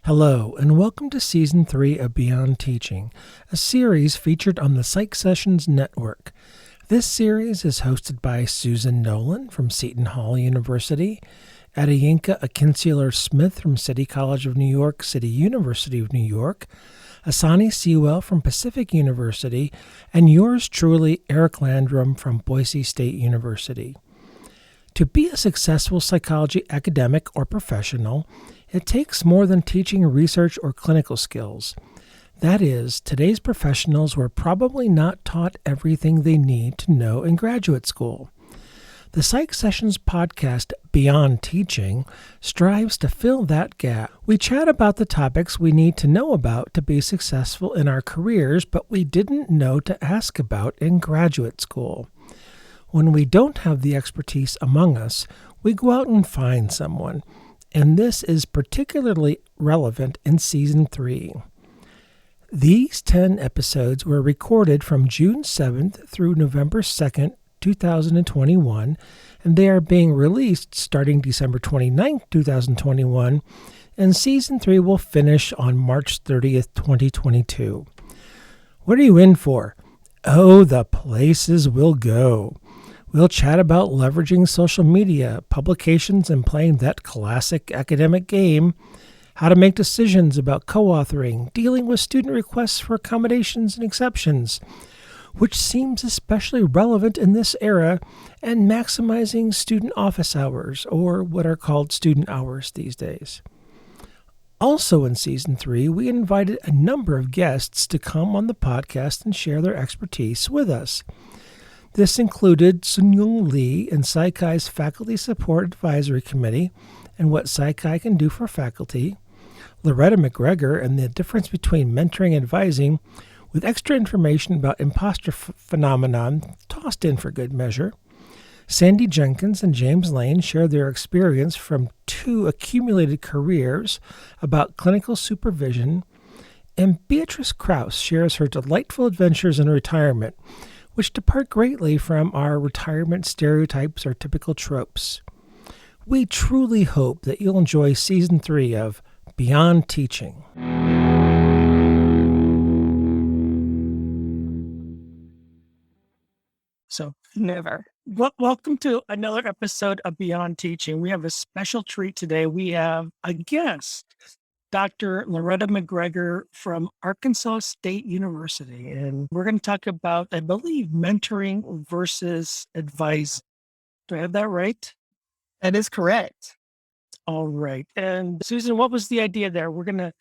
Hello, and welcome to Season 3 of Beyond Teaching, a series featured on the Psych Sessions Network. This series is hosted by Susan Nolan from Seton Hall University, Adiyinka Akinseler-Smith from City College of New York, City University of New York, Asani Sewell from Pacific University, and yours truly, Eric Landrum from Boise State University. To be a successful psychology academic or professional, it takes more than teaching research or clinical skills. That is, today's professionals were probably not taught everything they need to know in graduate school. The Psych Sessions podcast, Beyond Teaching, strives to fill that gap. We chat about the topics we need to know about to be successful in our careers, but we didn't know to ask about in graduate school. When we don't have the expertise among us, we go out and find someone. And this is particularly relevant in Season 3. These 10 episodes were recorded from June 7th through November 2nd, 2021, and they are being released starting December 29th, 2021, and Season 3 will finish on March 30th, 2022. What are you in for? Oh, the places we'll go. We'll chat about leveraging social media, publications, and playing that classic academic game, how to make decisions about co-authoring, dealing with student requests for accommodations and exceptions, which seems especially relevant in this era, and maximizing student office hours, or what are called student hours these days. Also in Season 3, we invited a number of guests to come on the podcast and share their expertise with us. This included Sunyoung Lee and Psychi's Faculty Support Advisory Committee and what Psychi can do for faculty, Loretta McGregor and the difference between mentoring and advising, with extra information about imposter phenomenon tossed in for good measure. Sandy Jenkins and James Lane share their experience from 2 accumulated careers about clinical supervision, and Beatrice Krause shares her delightful adventures in retirement, which depart greatly from our retirement stereotypes or typical tropes. We truly hope that you'll enjoy Season 3 of Beyond Teaching. So, never. Welcome to another episode of Beyond Teaching. We have a special treat today. We have a guest, Dr. Loretta McGregor from Arkansas State University. And we're going to talk about, I believe, mentoring versus advising. Do I have that right? That is correct. All right. And Susan, what was the idea there? We're going to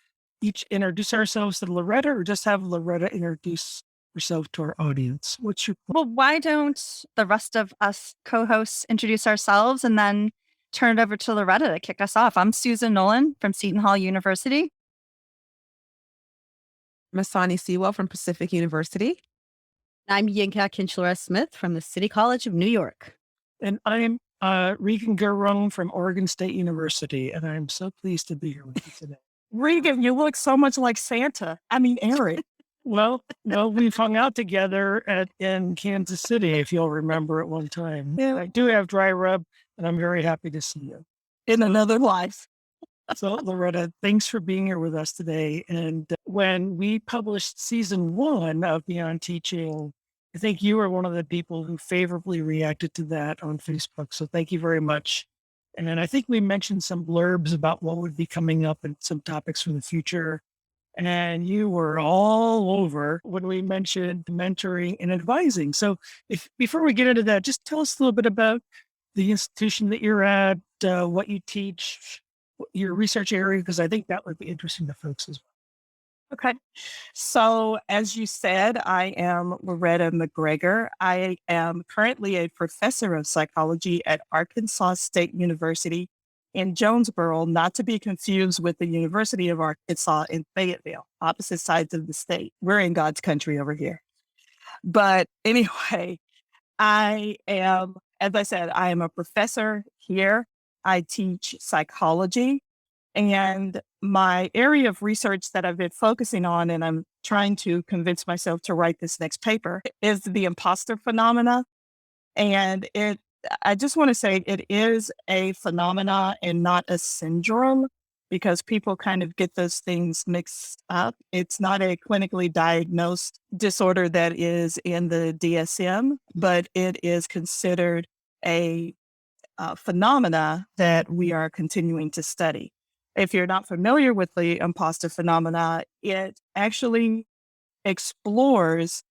each introduce ourselves to Loretta, or just have Loretta introduce herself to our audience? What's your Well, why don't the rest of us co-hosts introduce ourselves and then turn it over to Loretta to kick us off? I'm Susan Nolan from Seton Hall University. Asani Sewell from Pacific University. I'm Yinka Akinseler-Smith from the City College of New York. And I'm Regan Garone from Oregon State University, and I'm so pleased to be here with you today. Regan, you look so much like Santa. I mean, Eric. Well, we've hung out together in Kansas City, if you'll remember at one time. Yeah. I do have dry rub, and I'm very happy to see you. In another life. So, Loretta, thanks for being here with us today. And when we published Season 1 of Beyond Teaching, I think you were one of the people who favorably reacted to that on Facebook. So thank you very much. And then I think we mentioned some blurbs about what would be coming up and some topics for the future. And you were all over when we mentioned mentoring and advising. So before we get into that, just tell us a little bit about the institution that you're at, what you teach, your research area, because I think that would be interesting to folks as well. Okay. So as you said, I am Loretta McGregor. I am currently a professor of psychology at Arkansas State University in Jonesboro, not to be confused with the University of Arkansas in Fayetteville, opposite sides of the state. We're in God's country over here. But anyway, I am, as I said, I am a professor here. I teach psychology. And my area of research that I've been focusing on, and I'm trying to convince myself to write this next paper, is the imposter phenomena. And I just want to say it is a phenomena and not a syndrome. because people kind of get those things mixed up. It's not a clinically diagnosed disorder that is in the DSM, but it is considered a phenomena that we are continuing to study. If you're not familiar with the imposter phenomena, it actually explores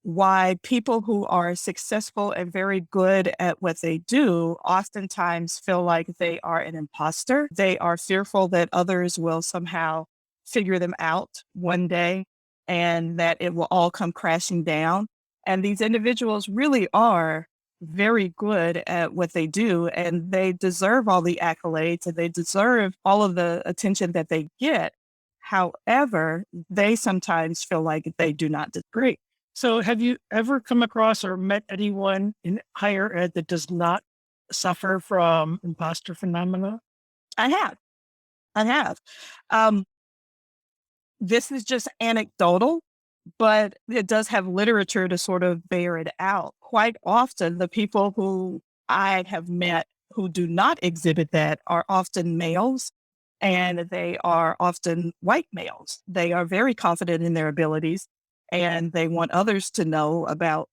why people who are successful and very good at what they do oftentimes feel like they are an imposter. They are fearful that others will somehow figure them out one day and that it will all come crashing down. And these individuals really are very good at what they do, and they deserve all the accolades and they deserve all of the attention that they get. However, they sometimes feel like they do not deserve. So have you ever come across or met anyone in higher ed that does not suffer from imposter phenomena? I have. I have. Um, this is just anecdotal, but it does have literature to sort of bear it out. Quite often, the people who I have met who do not exhibit that are often males, and they are often white males. They are very confident in their abilities, and they want others to know about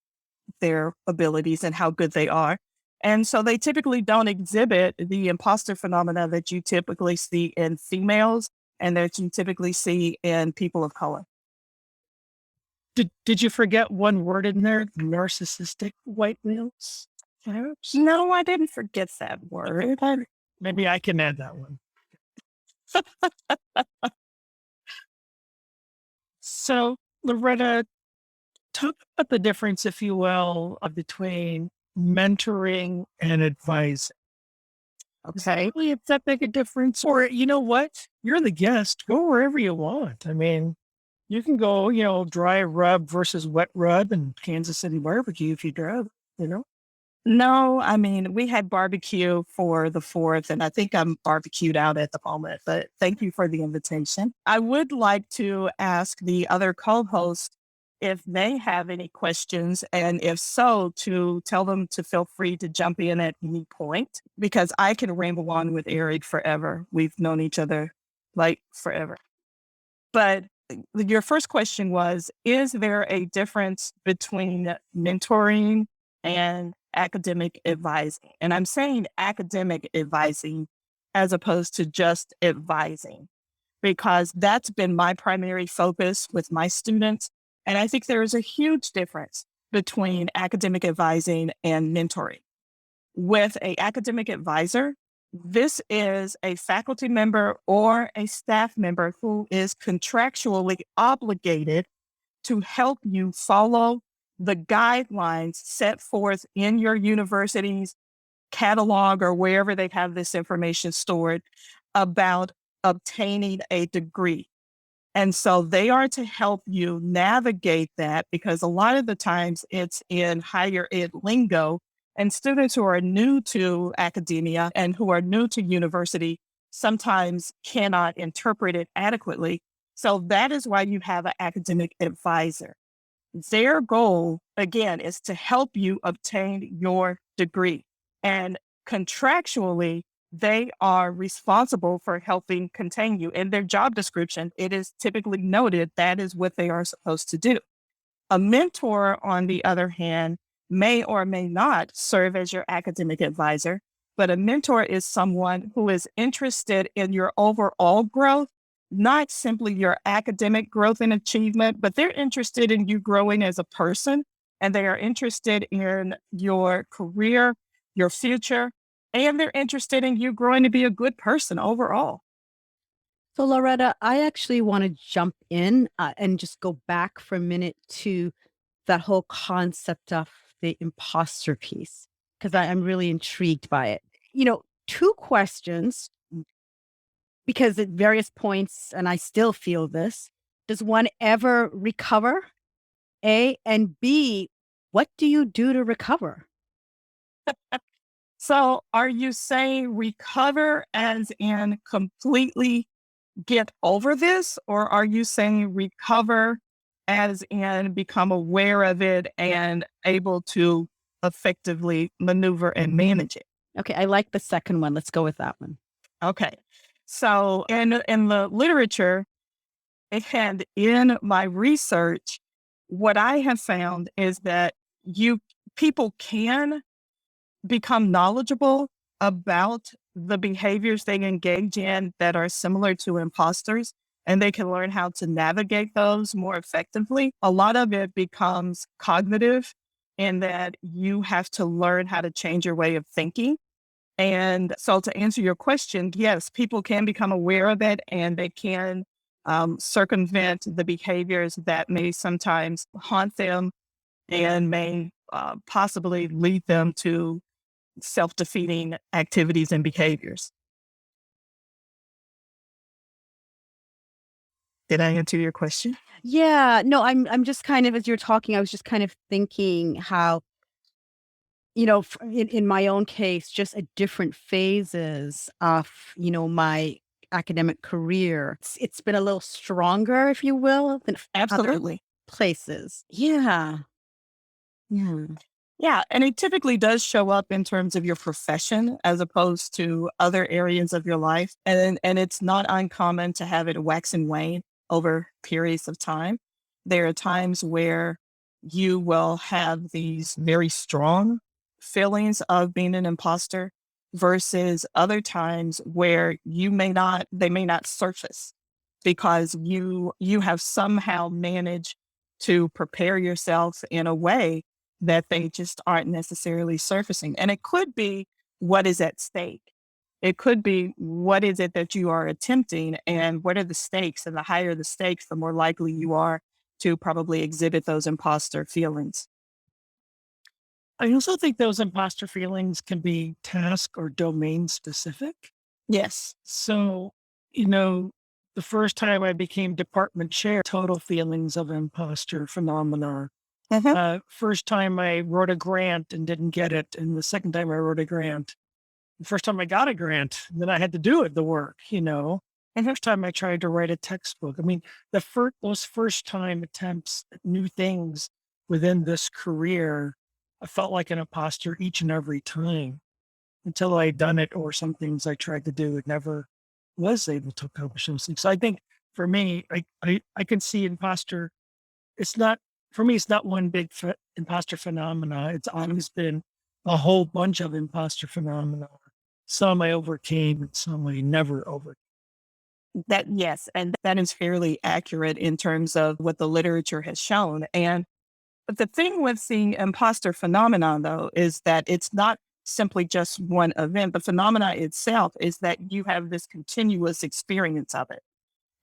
their abilities and how good they are. And so they typically don't exhibit the imposter phenomena that you typically see in females and that you typically see in people of color. Did you forget one word in there? Narcissistic white males, perhaps? No, I didn't forget that word. Maybe I can add that one. So, Loretta, talk about the difference, if you will, between mentoring and advising. Okay. Really, if that make a difference? Or you know what? You're the guest. Go wherever you want. I mean, you can go, dry rub versus wet rub in Kansas City barbecue if you drive, you know? No, I mean, we had barbecue for the 4th, and I think I'm barbecued out at the moment, but thank you for the invitation. I would like to ask the other co-hosts if they have any questions, and if so, to tell them to feel free to jump in at any point, because I can ramble on with Eric forever. We've known each other like forever. But your first question was, is there a difference between mentoring and academic advising? And I'm saying academic advising as opposed to just advising, because that's been my primary focus with my students. And I think there is a huge difference between academic advising and mentoring. With an academic advisor, this is a faculty member or a staff member who is contractually obligated to help you follow the guidelines set forth in your university's catalog or wherever they have this information stored about obtaining a degree. And so they are to help you navigate that, because a lot of the times it's in higher ed lingo, and students who are new to academia and who are new to university sometimes cannot interpret it adequately. So that is why you have an academic advisor. Their goal, again, is to help you obtain your degree. And contractually, they are responsible for helping contain you. In their job description, it is typically noted that is what they are supposed to do. A mentor, on the other hand, may or may not serve as your academic advisor, but a mentor is someone who is interested in your overall growth, not simply your academic growth and achievement, but they're interested in you growing as a person, and they are interested in your career, your future, and they're interested in you growing to be a good person overall. So, Loretta, I actually want to jump in and just go back for a minute to that whole concept of the imposter piece, because I'm really intrigued by it. Two questions, because at various points, and I still feel this, does one ever recover? A, and B, what do you do to recover? So are you saying recover as in completely get over this, or are you saying recover as in become aware of it and able to effectively maneuver and manage it? Okay, I like the second one. Let's go with that one. Okay. So in the literature and in my research, what I have found is that people can become knowledgeable about the behaviors they engage in that are similar to imposters, and they can learn how to navigate those more effectively. A lot of it becomes cognitive in that you have to learn how to change your way of thinking. And so to answer your question, yes, people can become aware of it and they can circumvent the behaviors that may sometimes haunt them and may possibly lead them to self-defeating activities and behaviors. Did I answer your question? Yeah, no, I'm just kind of, as you're talking, I was just kind of thinking how, in my own case, just at different phases of, my academic career, it's been a little stronger, if you will, than other Absolutely. places. Yeah. Yeah. Yeah, and it typically does show up in terms of your profession as opposed to other areas of your life. And it's not uncommon to have it wax and wane over periods of time. There are times where you will have these very strong feelings of being an imposter versus other times where they may not surface because you have somehow managed to prepare yourself in a way that they just aren't necessarily surfacing. And it could be what is at stake. It could be what is it that you are attempting and what are the stakes. And the higher the stakes, the more likely you are to probably exhibit those imposter feelings. I also think those imposter feelings can be task or domain specific. Yes. So, the first time I became department chair, total feelings of imposter phenomena. First time I wrote a grant and didn't get it. And the second time I wrote a grant, the first time I got a grant, then I had to do the work, And first time I tried to write a textbook. I mean, those first time attempts at new things within this career, I felt like an imposter each and every time until I had done it, or some things I tried to do and never was able to accomplish those things. So I think for me, I can see imposter. It's not for me. It's not one big imposter phenomena. It's always been a whole bunch of imposter phenomena. Some I overcame, and some I never overcame. Yes, and that is fairly accurate in terms of what the literature has shown. But the thing with the imposter phenomenon, though, is that it's not simply just one event. The phenomena itself is that you have this continuous experience of it.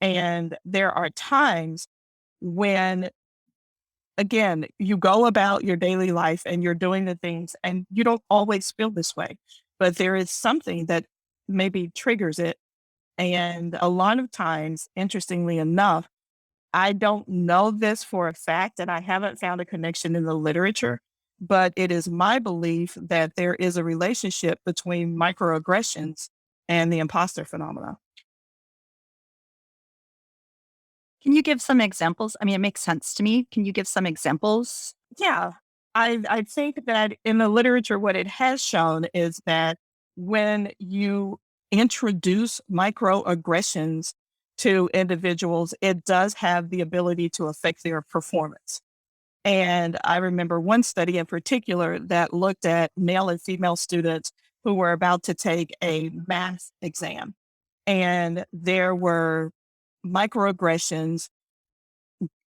And there are times when, again, you go about your daily life and you're doing the things and you don't always feel this way, but there is something that maybe triggers it. And a lot of times, interestingly enough, I don't know this for a fact, and I haven't found a connection in the literature, but it is my belief that there is a relationship between microaggressions and the imposter phenomena. Can you give some examples? I mean, it makes sense to me. Can you give some examples? Yeah, I think that in the literature, what it has shown is that when you introduce microaggressions to individuals, it does have the ability to affect their performance. And I remember one study in particular that looked at male and female students who were about to take a math exam. And there were microaggressions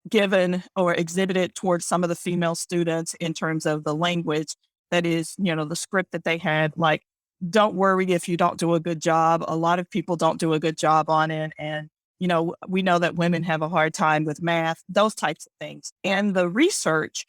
given or exhibited towards some of the female students in terms of the language that is, the script that they had, like, don't worry if you don't do a good job. A lot of people don't do a good job on it. And, we know that women have a hard time with math, those types of things. And the research,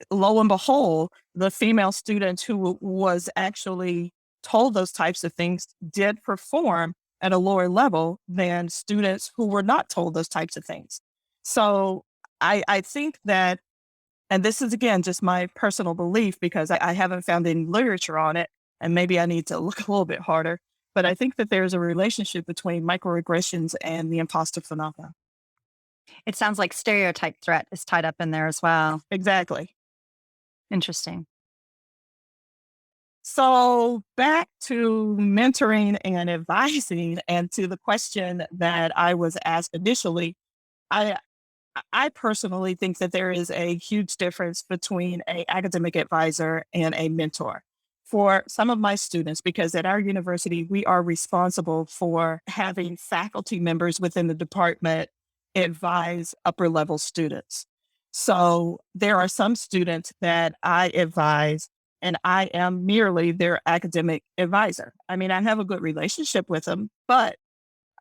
lo and behold, the female students who was actually told those types of things did perform at a lower level than students who were not told those types of things. So I think that, and this is again just my personal belief because I haven't found any literature on it, and maybe I need to look a little bit harder, but I think that there's a relationship between microaggressions and the imposter phenomenon. It sounds like stereotype threat is tied up in there as well. Exactly. Interesting. So back to mentoring and advising, and to the question that I was asked initially, I I personally think that there is a huge difference between a academic advisor and a mentor for some of my students, because at our university, we are responsible for having faculty members within the department advise upper level students. So there are some students that I advise and I am merely their academic advisor. I mean, I have a good relationship with them, but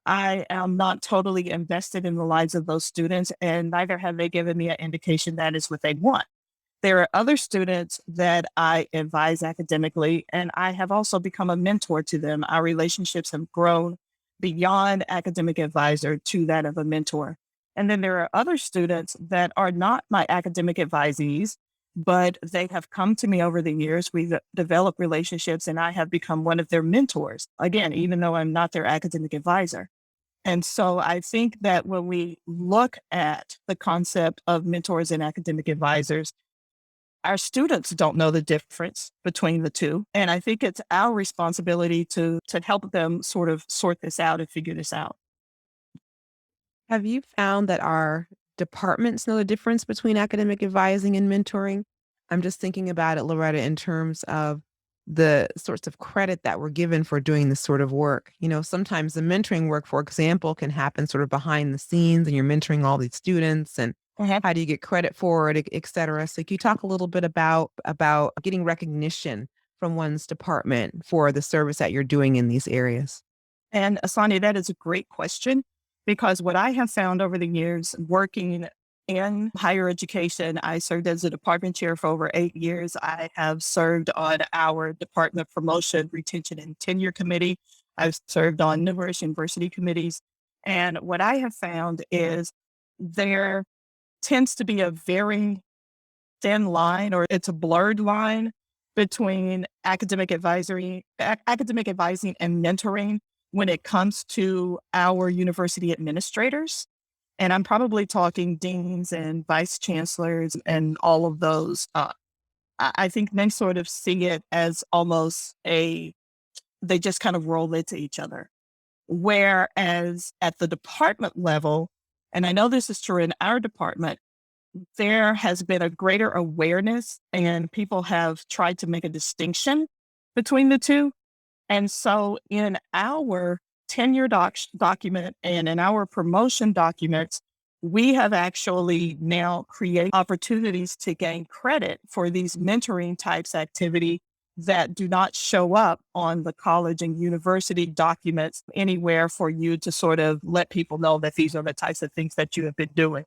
I am not totally invested in the lives of those students, and neither have they given me an indication that is what they want. There are other students that I advise academically, and I have also become a mentor to them. Our relationships have grown beyond academic advisor to that of a mentor. And then there are other students that are not my academic advisees, but they have come to me over the years. We've developed relationships, and I have become one of their mentors. Again, even though I'm not their academic advisor. And so I think that when we look at the concept of mentors and academic advisors, our students don't know the difference between the two. And I think it's our responsibility to help them sort of sort this out and figure this out. Have you found that our departments know the difference between academic advising and mentoring? I'm just thinking about it, Loretta, in terms of the sorts of credit that we're given for doing this sort of work. Sometimes the mentoring work, for example, can happen sort of behind the scenes and you're mentoring all these students and Mhm. how do you get credit for it, et cetera. So can you talk a little bit about getting recognition from one's department for the service that you're doing in these areas? And Asani, that is a great question, because what I have found over the years working in higher education, I served as a department chair for over 8 years. I have served on our department promotion, retention, and tenure committee. I've served on numerous university committees. And what I have found is there tends to be a very thin line, or it's a blurred line between academic advising and mentoring when it comes to our university administrators. And I'm probably talking deans and vice chancellors and all of those. I think they sort of see it as almost they just kind of roll into each other. Whereas at the department level, and I know this is true in our department, there has been a greater awareness and people have tried to make a distinction between the two. And so in our document and in our promotion documents, we have actually now created opportunities to gain credit for these mentoring types activity that do not show up on the college and university documents anywhere for you to sort of let people know that these are the types of things that you have been doing.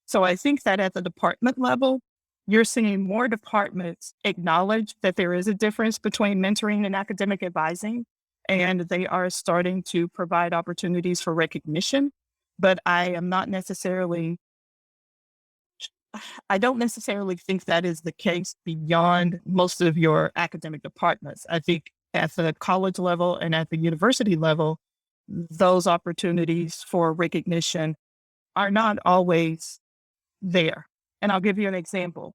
So I think that at the department level, you're seeing more departments acknowledge that there is a difference between mentoring and academic advising, and they are starting to provide opportunities for recognition. But I don't necessarily think that is the case beyond most of your academic departments. I think at the college level and at the university level, those opportunities for recognition are not always there. And I'll give you an example.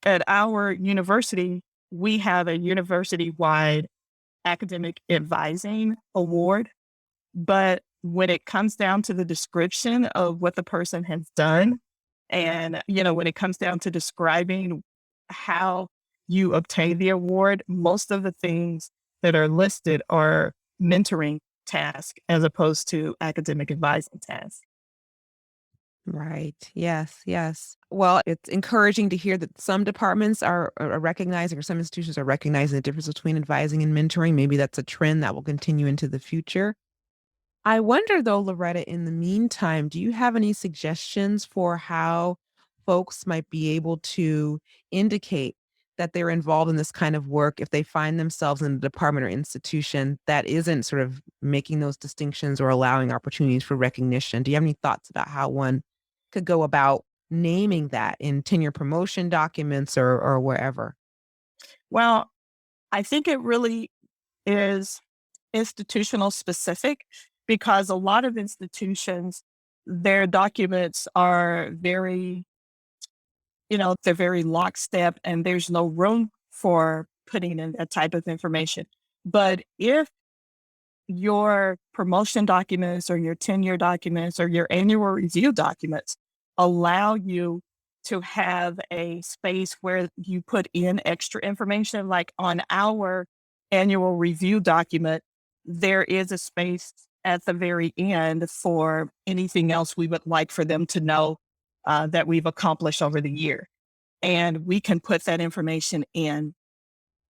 At our university, we have a university wide academic advising award. But when it comes down to the description of what the person has done, and, when it comes down to describing how you obtain the award, most of the things that are listed are mentoring tasks as opposed to academic advising tasks. Right. Yes. Yes. Well, it's encouraging to hear that some departments are recognizing, or some institutions are recognizing the difference between advising and mentoring. Maybe that's a trend that will continue into the future. I wonder though, Loretta, in the meantime, do you have any suggestions for how folks might be able to indicate that they're involved in this kind of work if they find themselves in a department or institution that isn't sort of making those distinctions or allowing opportunities for recognition? Do you have any thoughts about how one could go about naming that in tenure promotion documents or wherever? Well, I think it really is institutional specific, because a lot of institutions, their documents are they're very lockstep, and there's no room for putting in that type of information. But if your promotion documents or your tenure documents or your annual review documents allow you to have a space where you put in extra information, like on our annual review document, there is a space at the very end for anything else we would like for them to know that we've accomplished over the year. And we can put that information in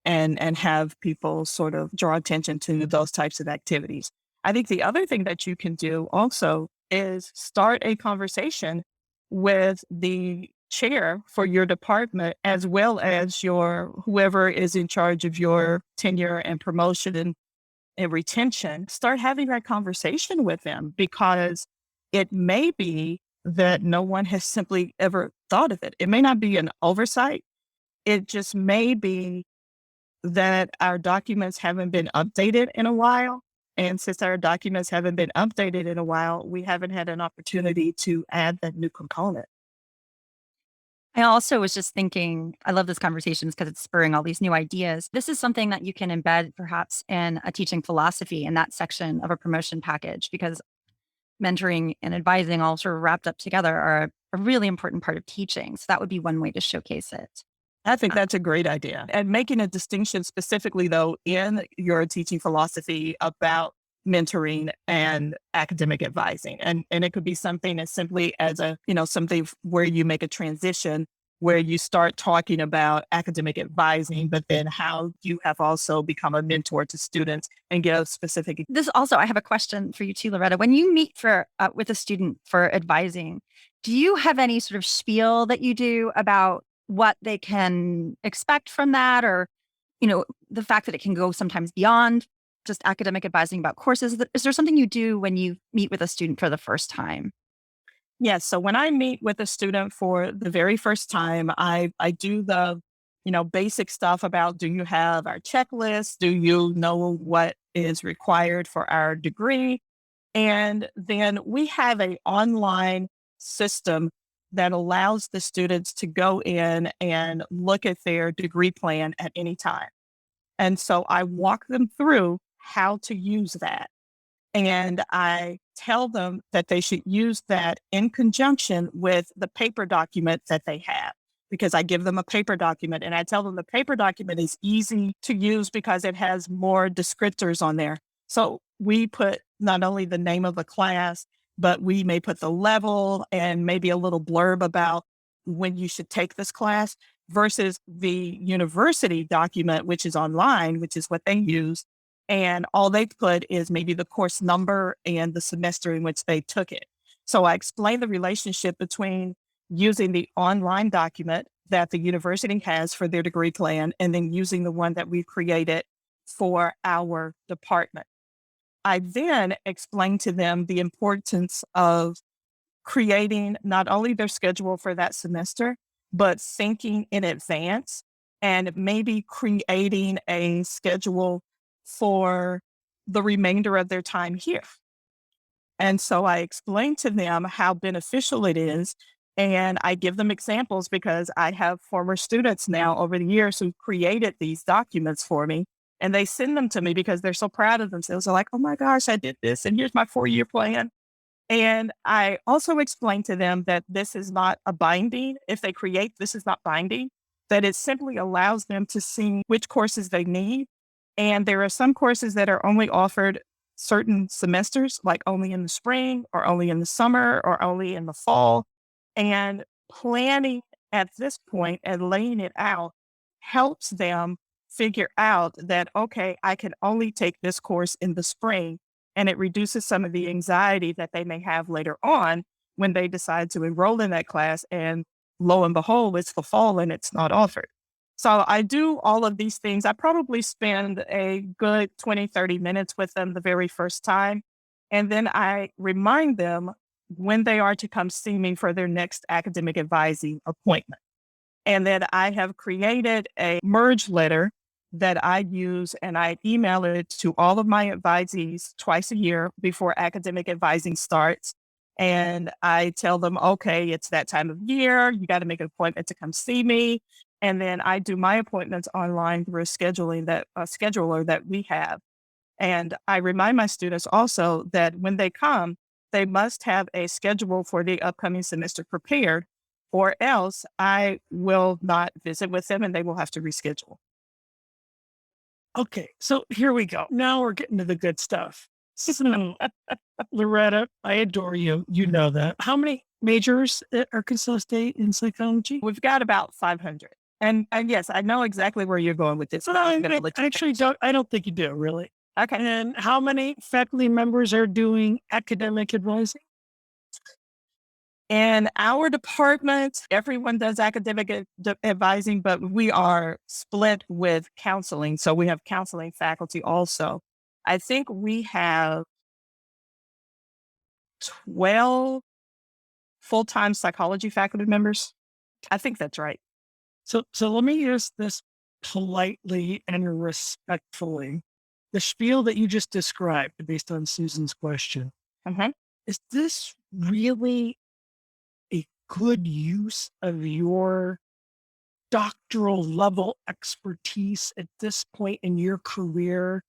and have people sort of draw attention to those types of activities. I think the other thing that you can do also is start a conversation with the chair for your department, as well as your whoever is in charge of your tenure and promotion and retention. Start having that conversation with them, because it may be that no one has simply ever thought of it. It may not be an oversight. It just may be that our documents haven't been updated in a while. And since our documents haven't been updated in a while, we haven't had an opportunity to add that new component. I also was just thinking, I love this conversation because it's spurring all these new ideas. This is something that you can embed perhaps in a teaching philosophy in that section of a promotion package, because mentoring and advising all sort of wrapped up together are a really important part of teaching. So that would be one way to showcase it. I think that's a great idea. And making a distinction specifically, though, in your teaching philosophy about mentoring and academic advising. And it could be something as simply as something where you make a transition, where you start talking about academic advising, but then how you have also become a mentor to students and give specific. This also, I have a question for you too, Loretta. When you meet with a student for advising, do you have any sort of spiel that you do about what they can expect from that, or, the fact that it can go sometimes beyond just academic advising about courses? Is there something you do when you meet with a student for the first time? Yes. So when I meet with a student for the very first time, I do the, basic stuff about, do you have our checklist? Do you know what is required for our degree? And then we have an online system that allows the students to go in and look at their degree plan at any time. And so I walk them through how to use that. And I tell them that they should use that in conjunction with the paper document that they have, because I give them a paper document and I tell them the paper document is easy to use because it has more descriptors on there. So we put not only the name of the class, but we may put the level and maybe a little blurb about when you should take this class, versus the university document, which is online, which is what they use. And all they put is maybe the course number and the semester in which they took it. So I explain the relationship between using the online document that the university has for their degree plan and then using the one that we've created for our department. I then explain to them the importance of creating not only their schedule for that semester, but thinking in advance and maybe creating a schedule for the remainder of their time here. And so I explain to them how beneficial it is. And I give them examples, because I have former students now over the years who created these documents for me. And they send them to me because they're so proud of themselves. They're like, oh my gosh, I did this. And here's my 4-year plan. And I also explain to them that this is not a binding. If they create, this is not binding, that it simply allows them to see which courses they need. And there are some courses that are only offered certain semesters, like only in the spring or only in the summer or only in the fall. And planning at this point and laying it out helps them figure out that, okay, I can only take this course in the spring. And it reduces some of the anxiety that they may have later on when they decide to enroll in that class. And lo and behold, it's the fall and it's not offered. So I do all of these things. I probably spend a good 20, 30 minutes with them the very first time. And then I remind them when they are to come see me for their next academic advising appointment. And then I have created a merge letter that I use, and I email it to all of my advisees twice a year before academic advising starts. And I tell them, okay, it's that time of year. You got to make an appointment to come see me. And then I do my appointments online through a scheduler that we have. And I remind my students also that when they come, they must have a schedule for the upcoming semester prepared, or else I will not visit with them and they will have to reschedule. Okay, so here we go. Now we're getting to the good stuff. So, Loretta, I adore you. You know that. How many majors at Arkansas State in psychology? We've got about 500. And yes, I know exactly where you're going with this. So I actually don't. I don't think you do, really. Okay. And how many faculty members are doing academic advising? In our department, everyone does academic advising, but we are split with counseling. So we have counseling faculty also. I think we have 12 full-time psychology faculty members. I think that's right. So let me use this politely and respectfully. The spiel that you just described, based on Susan's question, is this really a good use of your doctoral level expertise at this point in your career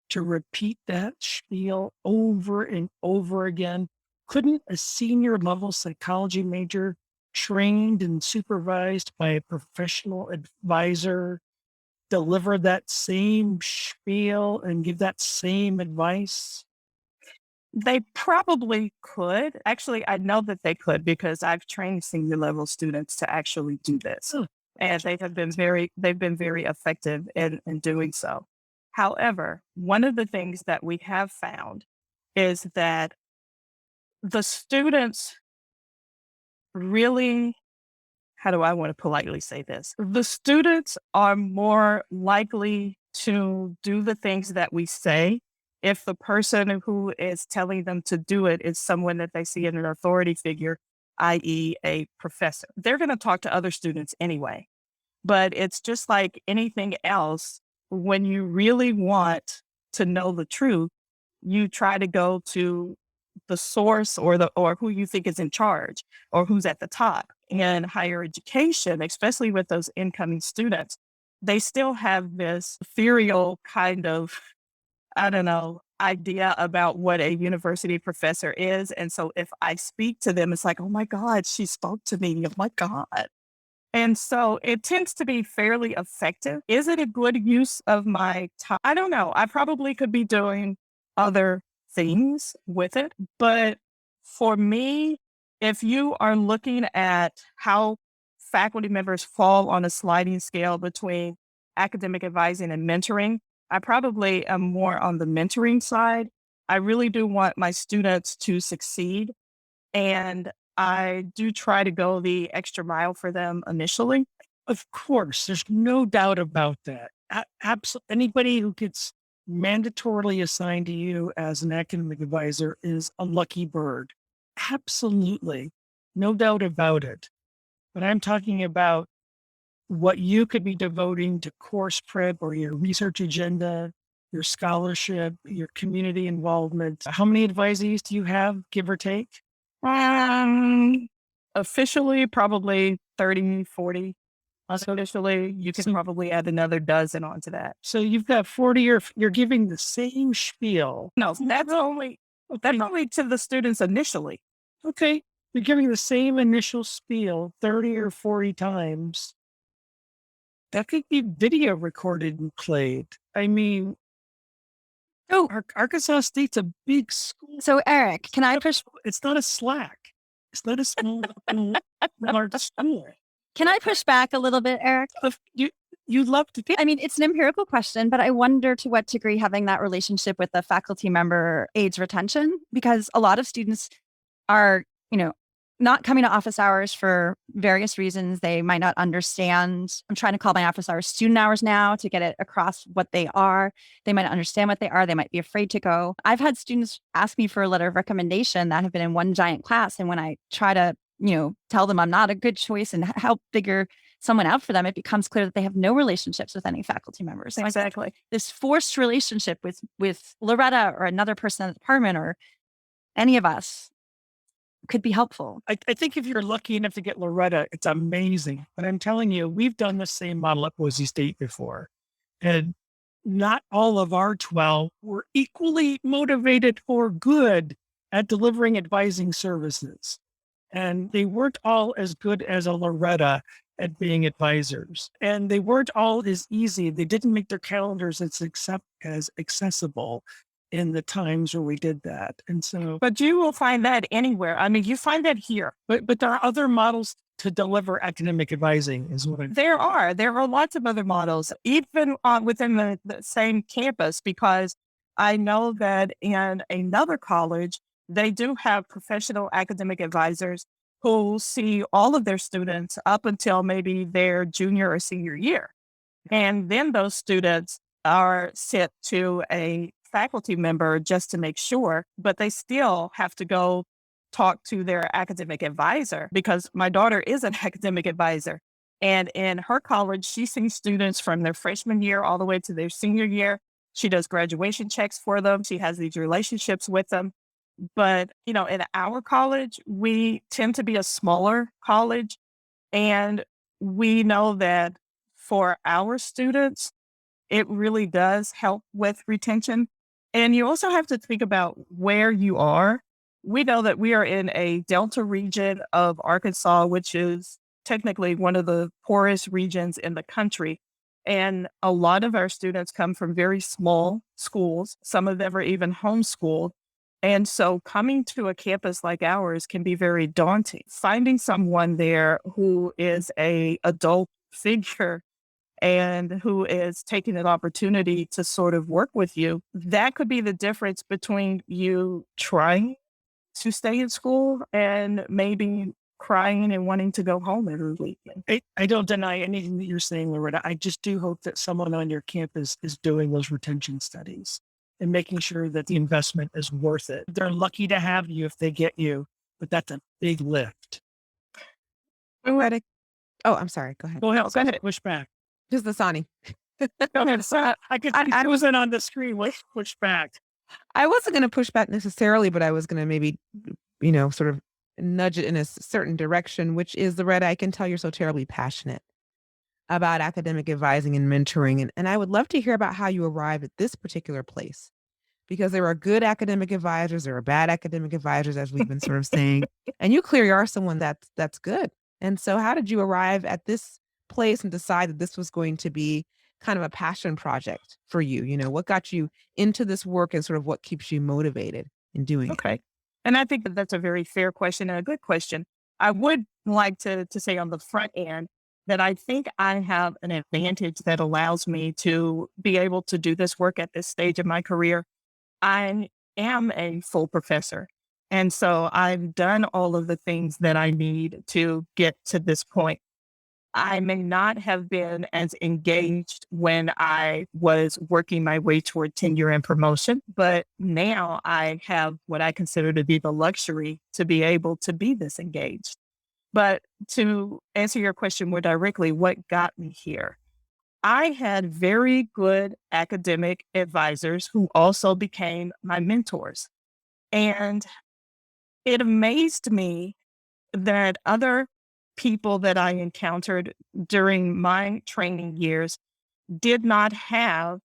to repeat that spiel over and over again? Couldn't a senior level psychology major trained and supervised by a professional advisor deliver that same spiel and give that same advice? They probably could. Actually, I know that they could because I've trained senior level students to actually do this. Oh, And they've been very effective in doing so. However, one of the things that we have found is that the students really, how do I want to politely say this? The students are more likely to do the things that we say if the person who is telling them to do it is someone that they see in an authority figure, i.e., a professor. They're going to talk to other students anyway. But it's just like anything else. When you really want to know the truth, you try to go to the source or who you think is in charge or who's at the top. In higher education, especially with those incoming students, they still have this ethereal kind of, I don't know, idea about what a university professor is. And so if I speak to them, it's like, oh my God, she spoke to me. Oh my God. And so it tends to be fairly effective. Is it a good use of my time? I don't know. I probably could be doing other things with it. But for me, if you are looking at how faculty members fall on a sliding scale between academic advising and mentoring, I probably am more on the mentoring side. I really do want my students to succeed. And I do try to go the extra mile for them initially. Of course, there's no doubt about that. Anybody who gets mandatorily assigned to you as an academic advisor is a lucky bird. Absolutely. No doubt about it. But I'm talking about what you could be devoting to course prep or your research agenda, your scholarship, your community involvement. How many advisees do you have, give or take? Officially, probably 30, 40. Unofficially, you can probably add another dozen onto that. So you've got 40, or you're giving the same spiel. No, that's only to the students initially. Okay. You're giving the same initial spiel 30 or 40 times. That could be video recorded and played. I mean, Arkansas State's a big school. So Eric, can I push? It's not a Slack. It's not a small large school. Can I push back a little bit, Eric? You love to. I mean, it's an empirical question, but I wonder to what degree having that relationship with the faculty member aids retention, because a lot of students are, not coming to office hours for various reasons. They might not understand. I'm trying to call my office hours student hours now to get it across what they are. They might not understand what they are. They might be afraid to go. I've had students ask me for a letter of recommendation that have been in one giant class. And when I try to, tell them I'm not a good choice and help figure someone out for them, it becomes clear that they have no relationships with any faculty members. So exactly. This forced relationship with Loretta or another person in the department or any of us could be helpful? I think if you're lucky enough to get Loretta, it's amazing. But I'm telling you, we've done the same model at Boise State before. And not all of our 12 were equally motivated or good at delivering advising services. And they weren't all as good as a Loretta at being advisors. And they weren't all as easy. They didn't make their calendars as accessible in the times where we did that. And so, But you will find that anywhere. I mean, you find that here. but there are other models to deliver academic advising is what I'm. There are lots of other models, even within the same campus, because I know that in another college, they do have professional academic advisors who see all of their students up until maybe their junior or senior year. And then those students are sent to a faculty member just to make sure, but they still have to go talk to their academic advisor, because my daughter is an academic advisor. And in her college, she sees students from their freshman year all the way to their senior year. She does graduation checks for them. She has these relationships with them. But, in our college, we tend to be a smaller college. And we know that for our students, it really does help with retention. And you also have to think about where you are. We know that we are in a Delta region of Arkansas, which is technically one of the poorest regions in the country. And a lot of our students come from very small schools. Some of them are even homeschooled. And so coming to a campus like ours can be very daunting. Finding someone there who is a adult figure and who is taking an opportunity to sort of work with you, that could be the difference between you trying to stay in school and maybe crying and wanting to go home every weekend. I don't deny anything that you're saying, Loretta. I just do hope that someone on your campus is doing those retention studies and making sure that the investment is worth it. They're lucky to have you if they get you, but that's a big lift. Oh, I'm sorry. Go ahead. Go ahead. Push back. Just the Sani. Go ahead. I could see Susan on the screen. Let's push back. I wasn't going to push back necessarily, but I was going to maybe, sort of nudge it in a certain direction, which is, Loretta, I can tell you're so terribly passionate about academic advising and mentoring. And I would love to hear about how you arrived at this particular place, because there are good academic advisors, there are bad academic advisors, as we've been sort of saying, and you clearly are someone that's good. And so how did you arrive at this place and decide that this was going to be kind of a passion project for you? What got you into this work and sort of what keeps you motivated in doing it? Okay. And I think that that's a very fair question and a good question. I would like to say on the front end that I think I have an advantage that allows me to be able to do this work at this stage of my career. I am a full professor. And so I've done all of the things that I need to get to this point. I may not have been as engaged when I was working my way toward tenure and promotion, but now I have what I consider to be the luxury to be able to be this engaged. But to answer your question more directly, what got me here? I had very good academic advisors who also became my mentors. And it amazed me that other people that I encountered during my training years did not have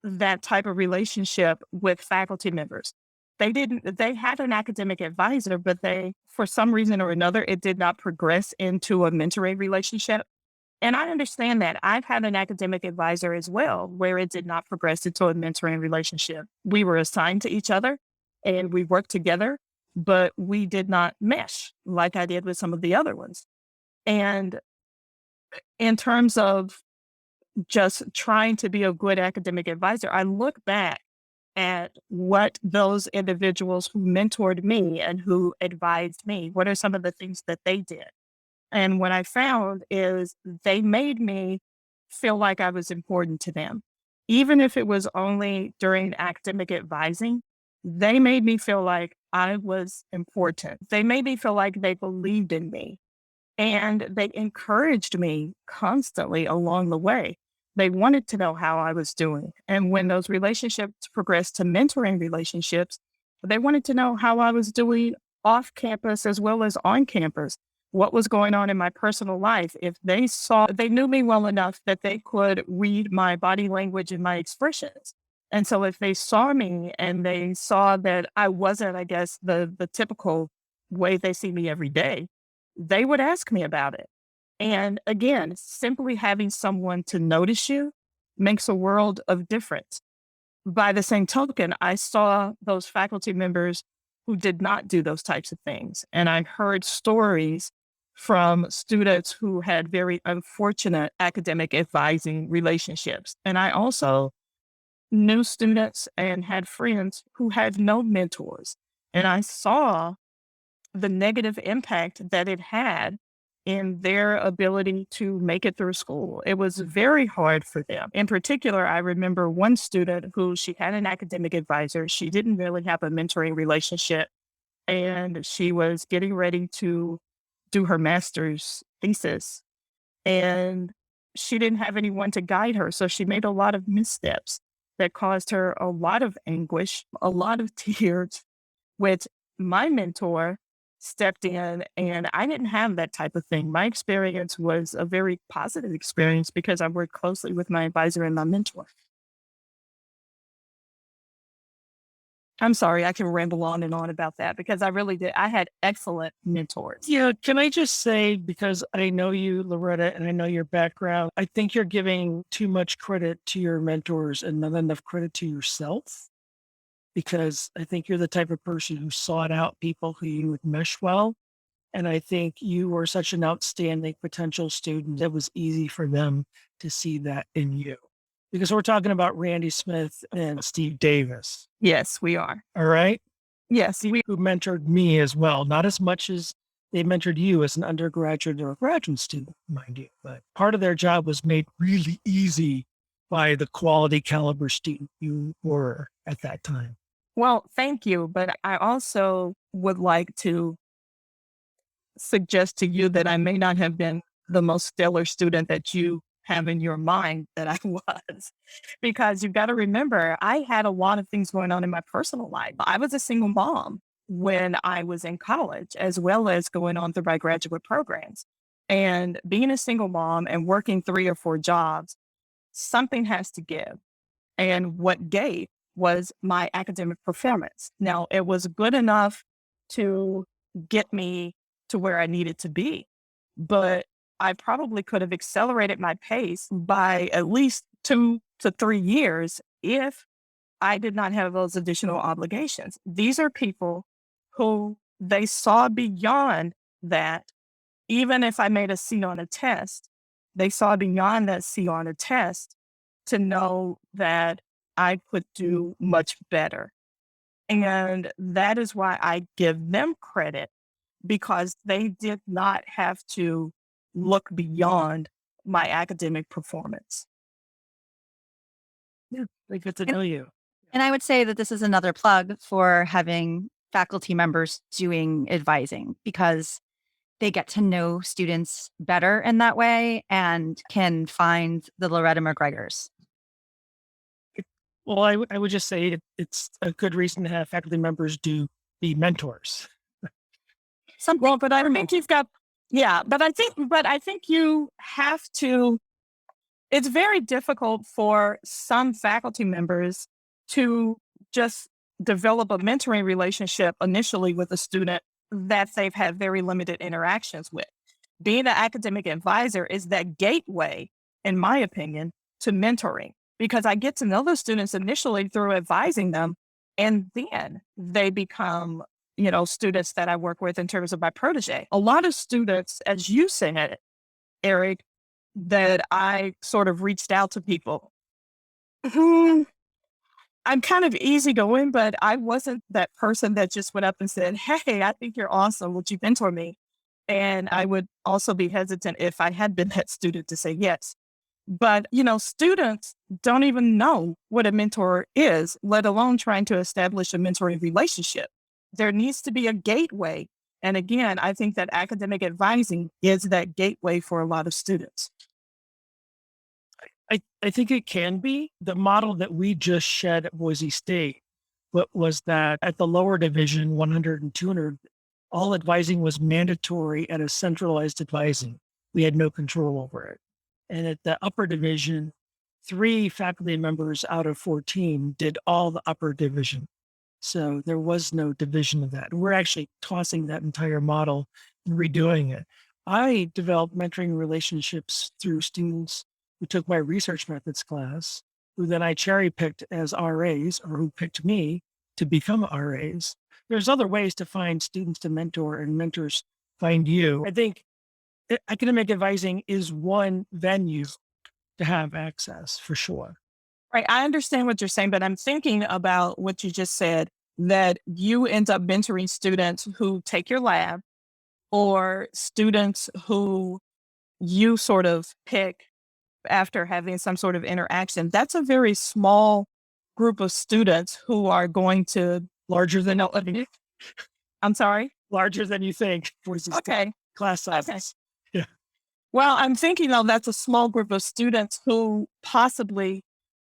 that type of relationship with faculty members. They had an academic advisor, but for some reason or another, it did not progress into a mentoring relationship. And I understand that. I've had an academic advisor as well, where it did not progress into a mentoring relationship. We were assigned to each other and we worked together, but we did not mesh like I did with some of the other ones. And in terms of just trying to be a good academic advisor, I look back at what those individuals who mentored me and who advised me, what are some of the things that they did? And what I found is they made me feel like I was important to them. Even if it was only during academic advising, they made me feel like I was important. They made me feel like they believed in me. And they encouraged me constantly along the way. They wanted to know how I was doing. And when those relationships progressed to mentoring relationships, they wanted to know how I was doing off campus as well as on campus, what was going on in my personal life. If they knew me well enough that they could read my body language and my expressions. And so if they saw me and they saw that I wasn't, I guess, the typical way they see me every day, they would ask me about it. And again, simply having someone to notice you makes a world of difference. By the same token, I saw those faculty members who did not do those types of things. And I heard stories from students who had very unfortunate academic advising relationships. And I also knew students and had friends who had no mentors. And I saw the negative impact that it had in their ability to make it through school. It was very hard for them. In particular, I remember one student who she had an academic advisor. She didn't really have a mentoring relationship, and she was getting ready to do her master's thesis, and she didn't have anyone to guide her. So she made a lot of missteps that caused her a lot of anguish, a lot of tears, which my mentor stepped in, and I didn't have that type of thing. My experience was a very positive experience because I worked closely with my advisor and my mentor. I'm sorry, I can ramble on and on about that because I really did. I had excellent mentors. Yeah, can I just say, because I know you, Loretta, and I know your background, I think you're giving too much credit to your mentors and not enough credit to yourself. Because I think you're the type of person who sought out people who you would mesh well. And I think you were such an outstanding potential student that was easy for them to see that in you. Because we're talking about Randy Smith and Steve Davis. Yes, we are. All right. Yes, Who mentored me as well. Not as much as they mentored you as an undergraduate or a graduate student, mind you. But part of their job was made really easy by the quality caliber student you were at that time. Well, thank you. But I also would like to suggest to you that I may not have been the most stellar student that you have in your mind that I was. Because you've got to remember, I had a lot of things going on in my personal life. I was a single mom when I was in college, as well as going on through my graduate programs. And being a single mom and working 3 or 4 jobs, something has to give. And what gave was my academic performance. Now, it was good enough to get me to where I needed to be, but I probably could have accelerated my pace by at least 2 to 3 years if I did not have those additional obligations. These are people who they saw beyond that. Even if I made a C on a test, they saw beyond that C on a test to know that I could do much better. And that is why I give them credit, because they did not have to look beyond my academic performance. Yeah, they get to know you. And I would say that this is another plug for having faculty members doing advising, because they get to know students better in that way and can find the Loretta McGregors. Well, I would just say it's a good reason to have faculty members be mentors. Well, but I think you've got, but I think you have to, it's very difficult for some faculty members to just develop a mentoring relationship initially with a student that they've had very limited interactions with. Being an academic advisor is that gateway, in my opinion, to mentoring, because I get to know those students initially through advising them, and then they become, students that I work with in terms of my protege. A lot of students, as you said, Eric, that I sort of reached out to people. I'm kind of easygoing, but I wasn't that person that just went up and said, "Hey, I think you're awesome. Would you mentor me?" And I would also be hesitant if I had been that student to say yes. But, students don't even know what a mentor is, let alone trying to establish a mentoring relationship. There needs to be a gateway. And again, I think that academic advising is that gateway for a lot of students. I think it can be. The model that we just shed at Boise State was that at the lower division, 100 and 200, all advising was mandatory at a centralized advising. We had no control over it. And at the upper division, 3 faculty members out of 14 did all the upper division. So there was no division of that. We're actually tossing that entire model and redoing it. I developed mentoring relationships through students who took my research methods class, who then I cherry picked as RAs or who picked me to become RAs. There's other ways to find students to mentor and mentors find you. I think academic advising is one venue to have access for sure. Right. I understand what you're saying, but I'm thinking about what you just said, that you end up mentoring students who take your lab or students who you sort of pick after having some sort of interaction. That's a very small group of students who are going to, Larger than I'm sorry? larger than you think. Okay. Class sizes. Yeah. Well, I'm thinking though, that's a small group of students who possibly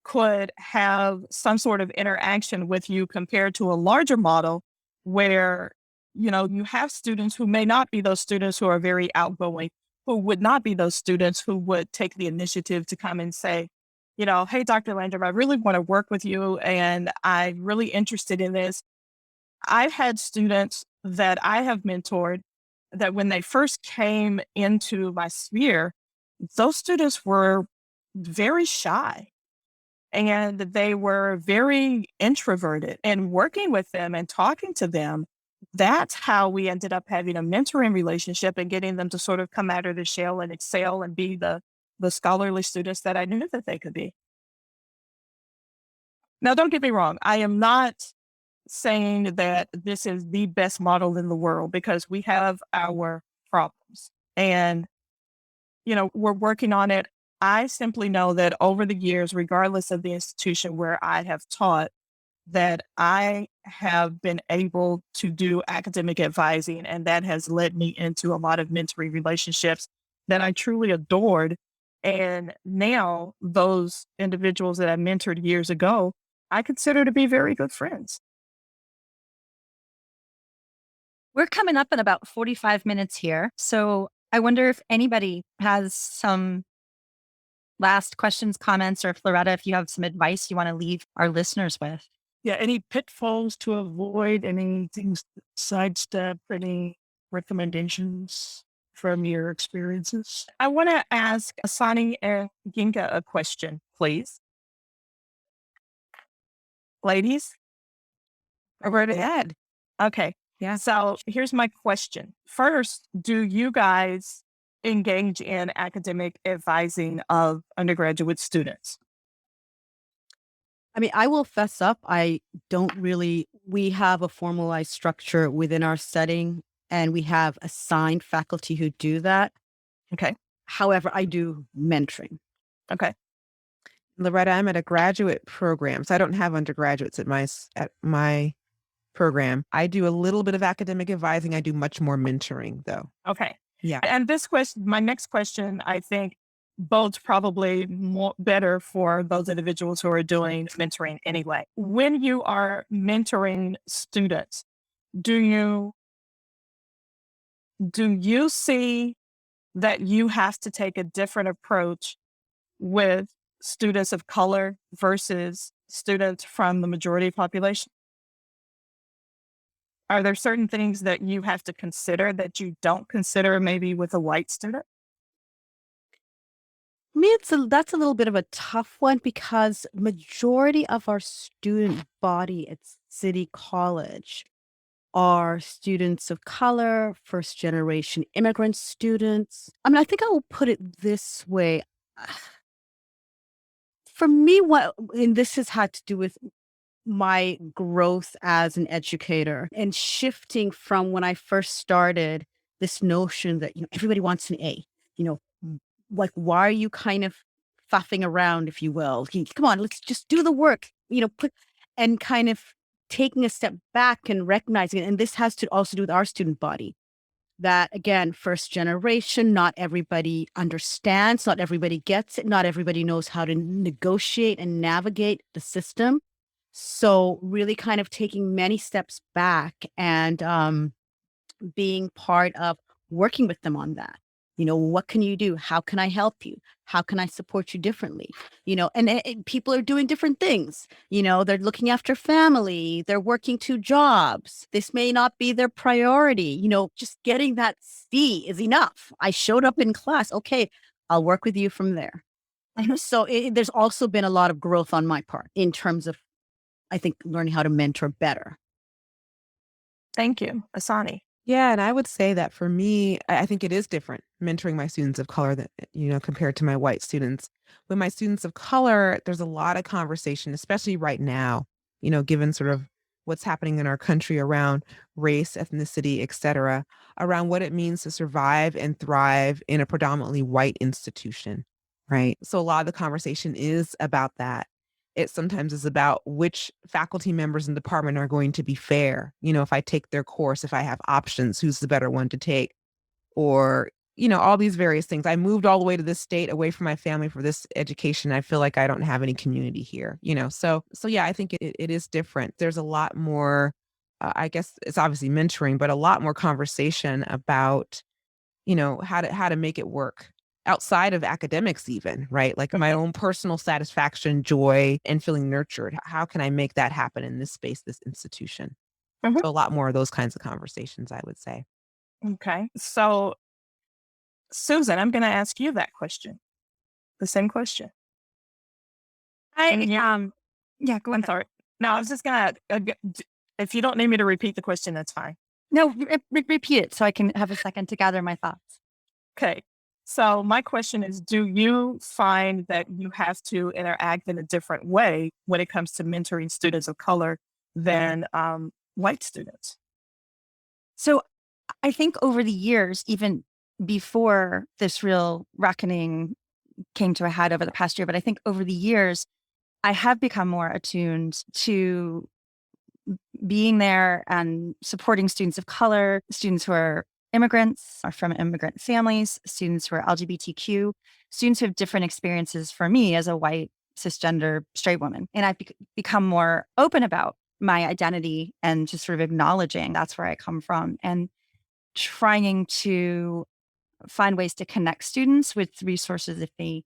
could have some sort of interaction with you compared to a larger model where, you have students who may not be those students who are very outgoing, who would not be those students who would take the initiative to come and say, hey, Dr. Landrum, I really want to work with you and I'm really interested in this. I've had students that I have mentored that when they first came into my sphere, those students were very shy and they were very introverted, and working with them and talking to them, that's how we ended up having a mentoring relationship and getting them to sort of come out of the shell and excel and be the scholarly students that I knew that they could be. Now, don't get me wrong. I am not saying that this is the best model in the world, because we have our problems and, we're working on it. I simply know that over the years, regardless of the institution where I have taught, that I have been able to do academic advising, and that has led me into a lot of mentoring relationships that I truly adored. And now those individuals that I mentored years ago, I consider to be very good friends. We're coming up in about 45 minutes here. So I wonder if anybody has some last questions, comments, or if Loretta, if you have some advice you want to leave our listeners with. Yeah. Any pitfalls to avoid, any things to sidestep, any recommendations from your experiences? I want to ask Asani and Ginga a question, please. Ladies? Over to Ed. Okay. Yeah. So here's my question. First, do you guys engage in academic advising of undergraduate students? I mean, I will fess up. I don't really, we have a formalized structure within our setting and we have assigned faculty who do that. Okay. However, I do mentoring. Okay. Loretta, I'm at a graduate program, so I don't have undergraduates at my program. I do a little bit of academic advising. I do much more mentoring, though. Okay. Yeah. And this question, my next question, I think bodes probably better for those individuals who are doing mentoring anyway. When you are mentoring students, do you see that you have to take a different approach with students of color versus students from the majority population? Are there certain things that you have to consider that you don't consider maybe with a white student? I mean, that's a little bit of a tough one because majority of our student body at City College are students of color, first generation immigrant students. I mean, I think I will put it this way. For me, and this has had to do with my growth as an educator and shifting from when I first started this notion that, everybody wants an A, like, why are you kind of faffing around, if you will? Come on, let's just do the work, and kind of taking a step back and recognizing it. And this has to also do with our student body. That again, first generation, not everybody understands, not everybody gets it, not everybody knows how to negotiate and navigate the system. So really kind of taking many steps back and being part of working with them on that. What can you do? How can I help you? How can I support you differently? And people are doing different things. They're looking after family, they're working 2 jobs. This may not be their priority. Just getting that C is enough. I showed up in class. Okay, I'll work with you from there. So there's also been a lot of growth on my part in terms of, I think, learning how to mentor better. Thank you, Asani. Yeah, and I would say that for me, I think it is different mentoring my students of color than, compared to my white students. With my students of color, there's a lot of conversation, especially right now, given sort of what's happening in our country around race, ethnicity, et cetera, around what it means to survive and thrive in a predominantly white institution, right? So a lot of the conversation is about that. It sometimes is about which faculty members in the department are going to be fair. If I take their course, if I have options, who's the better one to take? Or, all these various things. I moved all the way to this state away from my family for this education. I feel like I don't have any community here, So yeah, I think it is different. There's a lot more, I guess it's obviously mentoring, but a lot more conversation about, how to make it work outside of academics even, right? Like my own personal satisfaction, joy, and feeling nurtured. How can I make that happen in this space, this institution? Mhm. So a lot more of those kinds of conversations, I would say. Okay. So, Susan, I'm going to ask you that question, the same question. And Yeah, go I'm ahead. sorry. No, I was just going to, if you don't need me to repeat the question, that's fine. No, repeat it so I can have a second to gather my thoughts. Okay. So my question is, do you find that you have to interact in a different way when it comes to mentoring students of color than white students? So I think over the years, even before this real reckoning came to a head over the past year, but I think over the years, I have become more attuned to being there and supporting students of color, students who are immigrants or from immigrant families, students who are LGBTQ, students who have different experiences for me as a white cisgender straight woman. And I've become more open about my identity and just sort of acknowledging that's where I come from and trying to find ways to connect students with resources if they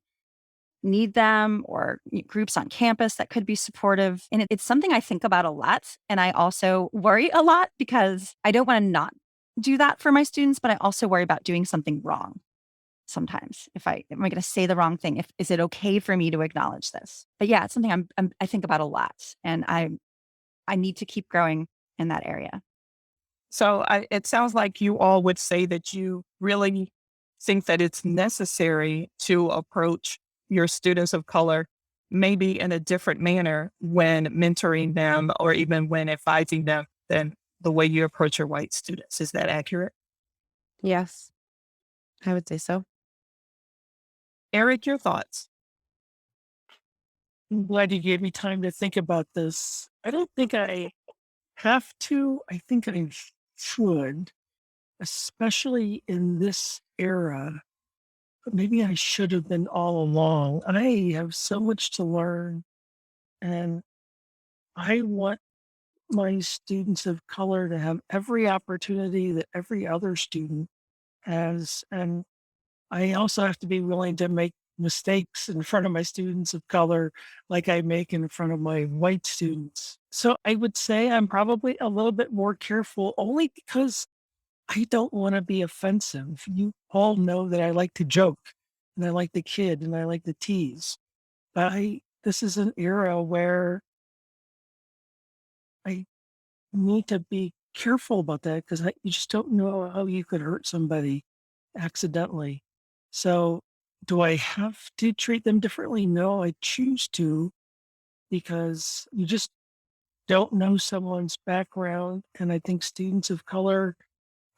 need them or groups on campus that could be supportive. And it's something I think about a lot. And I also worry a lot because I don't want to not do that for my students, but I also worry about doing something wrong sometimes. Am I going to say the wrong thing? Is it okay for me to acknowledge this? But yeah, it's something I think about a lot, and I need to keep growing in that area. So it sounds like you all would say that you really think that it's necessary to approach your students of color maybe in a different manner when mentoring them or even when advising them than the way you approach your white students. Is that accurate? Yes, I would say so. Eric, your thoughts? I'm glad you gave me time to think about this. I don't think I have to. I think I should, especially in this era. But maybe I should have been all along. I have so much to learn, and I want my students of color to have every opportunity that every other student has. And I also have to be willing to make mistakes in front of my students of color like I make in front of my white students. So I would say I'm probably a little bit more careful only because I don't want to be offensive. You all know that I like to joke and I like to kid and I like to tease. But this is an era where I need to be careful about that because you just don't know how you could hurt somebody accidentally. So, do I have to treat them differently? No, I choose to because you just don't know someone's background. And I think students of color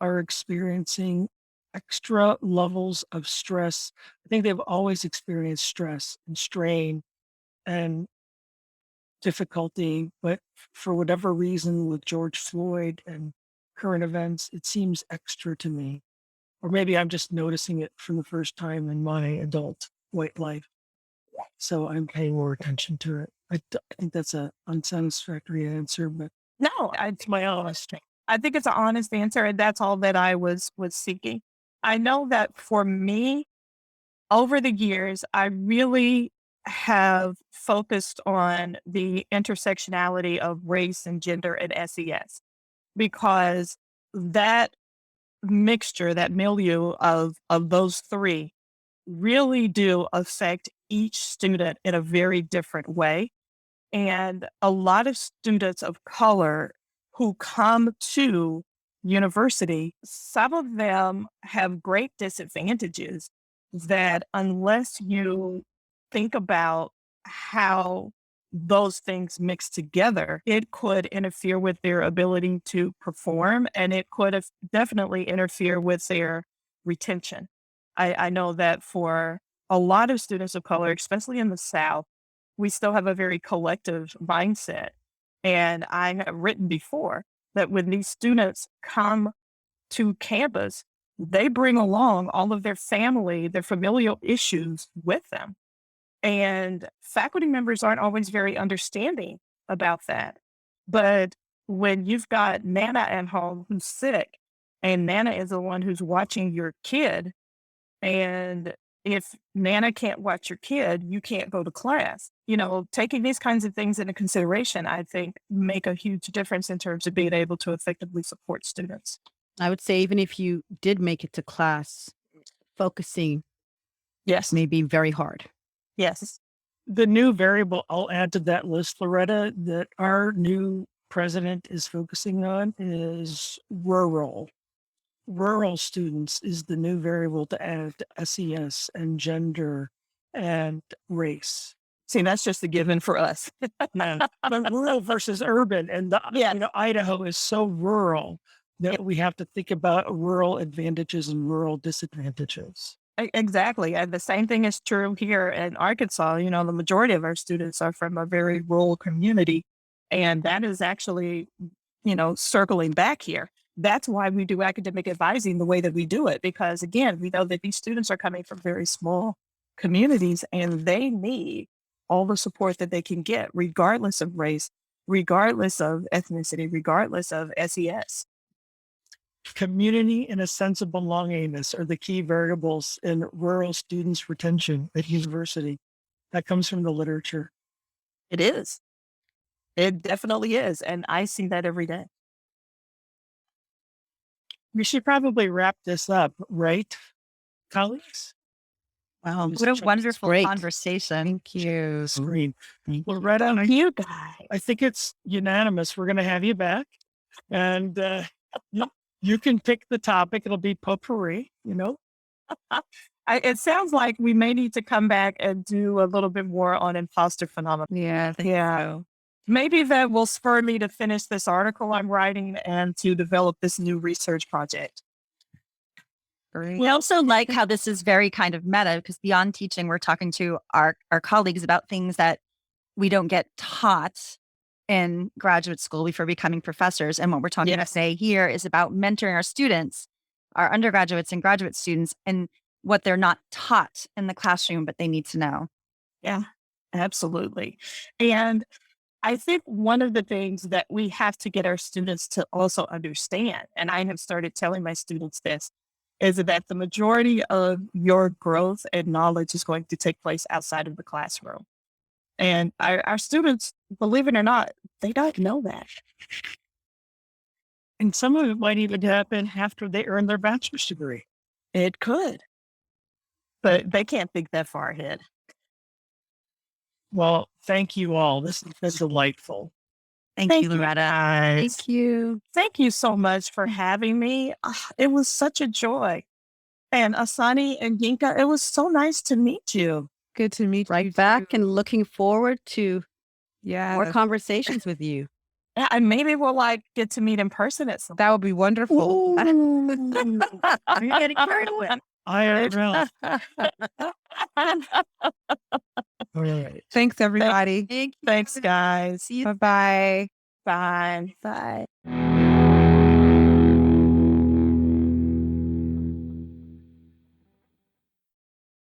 are experiencing extra levels of stress. I think they've always experienced stress and strain and difficulty, but for whatever reason with George Floyd and current events, it seems extra to me. Or maybe I'm just noticing it for the first time in my adult white life. So I'm paying more attention to it. I think that's a unsatisfactory answer, but No, it's my honest. I think it's an honest answer, and that's all that I was seeking. I know that for me, over the years, I really have focused on the intersectionality of race and gender and SES because that mixture, that milieu of those three really do affect each student in a very different way. And a lot of students of color who come to university, some of them have great disadvantages that unless you think about how those things mix together, it could interfere with their ability to perform and it could have definitely interfere with their retention. I know that for a lot of students of color, especially in the South, we still have a very collective mindset. And I have written before that when these students come to campus, they bring along all of their family, their familial issues with them. And faculty members aren't always very understanding about that. But when you've got Nana at home who's sick, and Nana is the one who's watching your kid, and if Nana can't watch your kid, you can't go to class. Taking these kinds of things into consideration, I think, make a huge difference in terms of being able to effectively support students. I would say even if you did make it to class, focusing Yes. may be very hard. Yes. The new variable I'll add to that list, Loretta, that our new president is focusing on is rural. Rural students is the new variable to add to SES and gender and race. See, that's just a given for us. Yeah. But rural versus urban, and Idaho is so rural that we have to think about rural advantages and rural disadvantages. Exactly. And the same thing is true here in Arkansas. The majority of our students are from a very rural community. And that is actually, circling back here. That's why we do academic advising the way that we do it. Because again, we know that these students are coming from very small communities and they need all the support that they can get, regardless of race, regardless of ethnicity, regardless of SES. Community and a sense of belongingness are the key variables in rural students' retention at university. That comes from the literature. It is. It definitely is. And I see that every day. We should probably wrap this up, right, colleagues? Wow, Just what a check wonderful great. conversation. Thank you. Screen. Thank Loretta, you guys. I think it's unanimous. We're going to have you back, and you can pick the topic. It'll be potpourri, It sounds like we may need to come back and do a little bit more on imposter phenomena. Yeah. Yeah. Maybe that will spur me to finish this article I'm writing and to develop this new research project. Great. We also like how this is very kind of meta because beyond teaching, we're talking to our colleagues about things that we don't get taught in graduate school before becoming professors. And what we're talking about today here is about mentoring our students, our undergraduates and graduate students, and what they're not taught in the classroom, but they need to know. Yeah, absolutely. And I think one of the things that we have to get our students to also understand, and I have started telling my students this, is that the majority of your growth and knowledge is going to take place outside of the classroom. And our students, believe it or not, they don't know that. And some of it might even happen after they earn their bachelor's degree. It could, but they can't think that far ahead. Well, thank you all. This has been delightful. Thank you, Loretta. Guys. Thank you. Thank you so much for having me. It was such a joy. And Asani and Ginka, it was so nice to meet you. Good to meet you. Right back and looking forward to Yeah. more conversations with you. Yeah, and maybe we'll get to meet in person at some That would be wonderful. I'm getting carried away. IRL. All right. Thanks, everybody. Thanks, guys. Bye-bye. Bye. Bye.